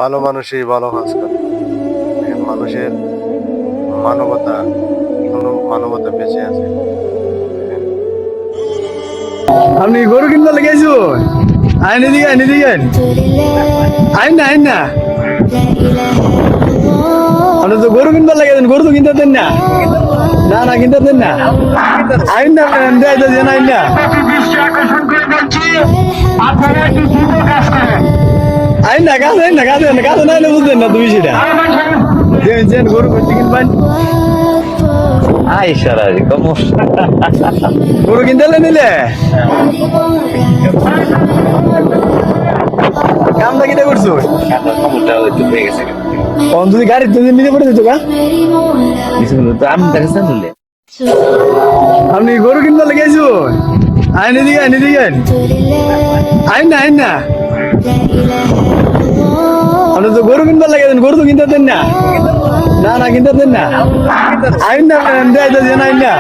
ভালো মানুষই ভালো কাজ করে। দেখেন মানুষের মানবতা, এখনো মানবতা বেঁচে আছে। দেখেন, আপনি গরু কিনতে লেগেছো? আইন এদিকে আইন এদিকে আইন আইন না আইন না আপনি তো গরু কিনতে লেগেছেন, গরু তো কিনতে দেন না। না না কিনতে দেন না, আইন না দেয় তো দেন আইন না। আইন না কাজ আইন না কাজ আইন না কাজ না বুঝলেন না তুমি সেটা দেন গরু কিনতে কিনবেন। Ay, Sharadi, ¿cómo? গরু কিনতে নিলে কামটা কিটা করছো? ¿Cómo te hago tu pega? কোন যদি গাড়ি তুমি নিতে পড়ে দিত গা? Dice, ¿tú andas dándole? আপনি গরু কিনতে লেগেছো? আইন এদিকে আইন এদিকে আইন আইন না আইন না আপনি তো গরু কিনতে লেগেছেন, গরু তো কিনতে দেন না। না না কিনতে দেন না, আইন না দেয় তো দেন আইন না।